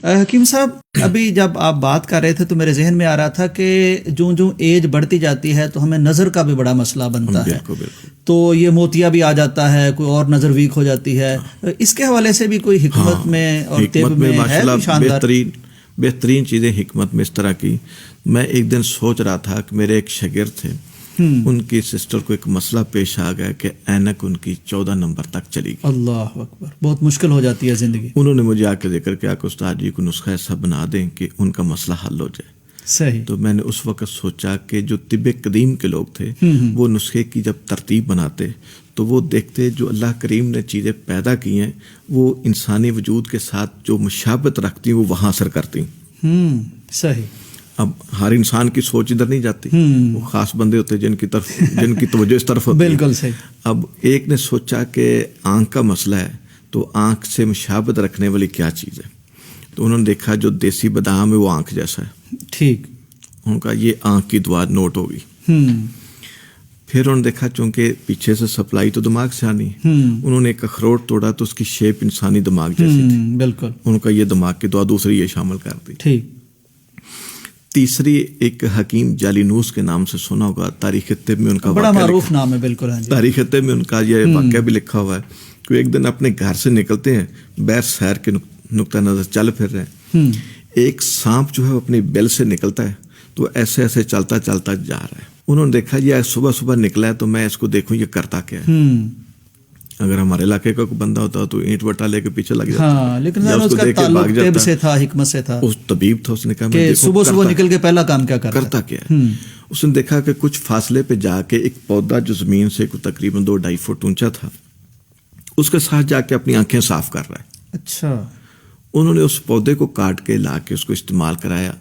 حکیم صاحب ابھی جب آپ بات کر رہے تھے تو میرے ذہن میں آ رہا تھا کہ جو ایج بڑھتی جاتی ہے تو ہمیں نظر کا بھی بڑا مسئلہ بنتا ہے، تو یہ موتیا بھی آ جاتا ہے، کوئی اور نظر ویک ہو جاتی ہے، اس کے حوالے سے بھی کوئی حکمت میں اور طب میں ہے شاندار بہترین چیزیں حکمت میں اس طرح کی. میں ایک دن سوچ رہا تھا کہ میرے ایک شاگرد تھے، ان کی سسٹر کو ایک مسئلہ پیش آ گیا کہ اینک ان کی 14 نمبر تک چلی گئی. اللہ اکبر، بہت مشکل ہو جاتی ہے زندگی. انہوں نے مجھے آ کے ذکر کیا کہ استاد جی کو نسخہ ایسا بنا دیں کہ ان کا مسئلہ حل ہو جائے. صحیح. تو میں نے اس وقت سوچا کہ جو طب قدیم کے لوگ تھے وہ نسخے کی جب ترتیب بناتے تو وہ دیکھتے جو اللہ کریم نے چیزیں پیدا کی ہیں وہ انسانی وجود کے ساتھ جو مشابہت رکھتی ہیں وہ وہاں اثر کرتی ہیں. صحیح. اب ہر انسان کی سوچ ادھر نہیں جاتی، وہ خاص بندے ہوتے جن کی توجہ اس طرف ہوتی ہے. بالکل صحیح. اب ایک نے سوچا کہ آنکھ کا مسئلہ ہے تو آنکھ سے مشابہت رکھنے والی کیا چیز ہے، تو انہوں نے دیکھا جو دیسی بادام ہے وہ آنکھ جیسا ہے. ٹھیک. ان کا یہ آنکھ کی دعا نوٹ ہوگی. پھر انہوں نے دیکھا چونکہ پیچھے سے سپلائی تو دماغ سے آنی، انہوں نے ایک اخروٹ توڑا تو اس کی شیپ انسانی دماغ جیسی تھی. بالکل. ان کا یہ دماغ کی دعا دوسری یہ شامل کر دی. ٹھیک. تیسری ایک حکیم جالینوس کے نام سے سنا ہوگا، تاریخ طب میں ان کا بڑا معروف نام ہے. بالکل. تاریخ طب میں ان کا یہ واقعہ بھی لکھا ہوا ہے کہ ایک دن اپنے گھر سے نکلتے ہیں، بیر سیر کے نقطہ نظر چل پھر رہے ہیں، ایک سانپ جو ہے اپنی بیل سے نکلتا ہے تو ایسے ایسے چلتا چلتا جا رہا ہے. انہوں نے دیکھا یہ صبح صبح نکلا ہے تو میں اس کو دیکھوں یہ کرتا کیا ہے. اگر ہمارے علاقے کا کوئی بندہ ہوتا تو اینٹ وٹا لے کے پیچھے لگ جاتا، لیکن اس کا تعلق طب سے تھا، حکمت سے تھا. اس طبیب تھا، اس نے کہا کہ صبح صبح نکل کے پہلا کام کیا کرتا کیا ہے. اس نے دیکھا کہ کچھ فاصلے پہ جا کے ایک پودا جو زمین سے تقریباً 2-2.5 فٹ اونچا تھا اس کے ساتھ جا کے اپنی آنکھیں صاف کر رہا ہے. اچھا. انہوں نے اس پودے کو کاٹ کے لا کے اس کو استعمال کرایا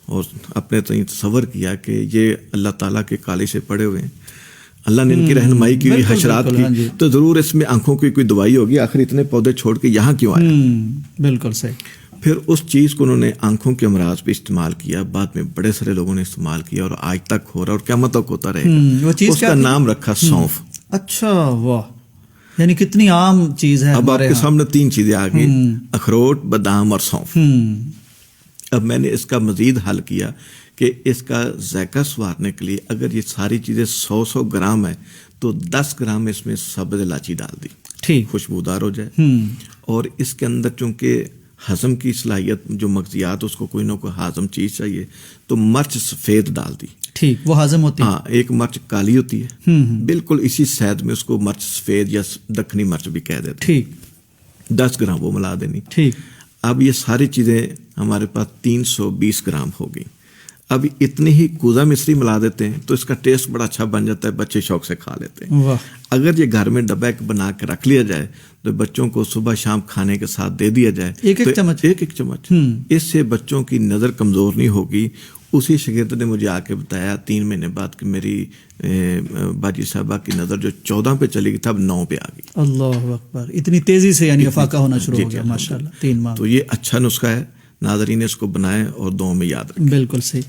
اور اپنے تئیں تصور کیا کہ یہ اللہ تعالیٰ کے کالے سے پڑے ہوئے ہیں، اللہ نے ان کی رہنمائی کی ہوئی حشرات کی، تو ضرور اس میں آنکھوں کی کوئی دوائی ہوگی، آخر اتنے پودے چھوڑ کے یہاں کیوں آیا. بالکل صحیح. پھر اس چیز کو انہوں نے آنکھوں کے امراض پہ استعمال کیا، بعد میں بڑے سارے لوگوں نے استعمال کیا اور آج تک ہو رہا اور قیامت تک ہوتا رہے گا. اس کا نام رکھا سونف. اچھا. واہ، یعنی کتنی عام چیز ہے. اب آپ کے سامنے 3 چیزیں آ گئی، اخروٹ، بادام اور سونف. اب میں نے اس کا مزید حل کیا کہ اس کا ذائقہ سنوارنے کے لیے اگر یہ ساری چیزیں 100 گرام ہے تو 10 گرام اس میں سبز الائچی ڈال دی، ٹھیک، خوشبودار ہو جائے. اور اس کے اندر چونکہ ہضم کی صلاحیت جو مغزیات اس کو کوئی نہ کوئی ہضم چیز چاہیے تو مرچ سفید ڈال دی. ٹھیک، وہ ہضم ہوتی ہے. ہاں، ایک مرچ کالی ہوتی ہے، بالکل اسی سید میں اس کو مرچ سفید یا دکنی مرچ بھی کہہ دیتے. ٹھیک. 10 گرام وہ ملا دینی. ٹھیک. اب یہ ساری چیزیں ہمارے پاس 320 گرام ہو گئی. اب اتنی ہی کوزہ مصری ملا دیتے ہیں تو اس کا ٹیسٹ بڑا اچھا بن جاتا ہے، بچے شوق سے کھا لیتے ہیں. اگر یہ گھر میں ڈبہ بنا کے رکھ لیا جائے تو بچوں کو صبح شام کھانے کے ساتھ دے دیا جائے، ایک چمچ، اس سے بچوں کی نظر کمزور نہیں ہوگی. اسی شاگرد نے مجھے آ کے بتایا 3 مہینے بعد کہ میری باجی صاحبہ کی نظر جو 14 پہ چلی گئی تھا اب 9 پہ آ گئی. اللہ اکبر، اتنی تیزی سے یعنی افاقہ ہونا شروع ہو گیا. ماشاءاللہ. 3 ماہ. تو یہ اچھا نسخہ ہے، ناظرین اس کو بنائیں اور دعاؤں میں یاد رکھیں. بالکل صحیح.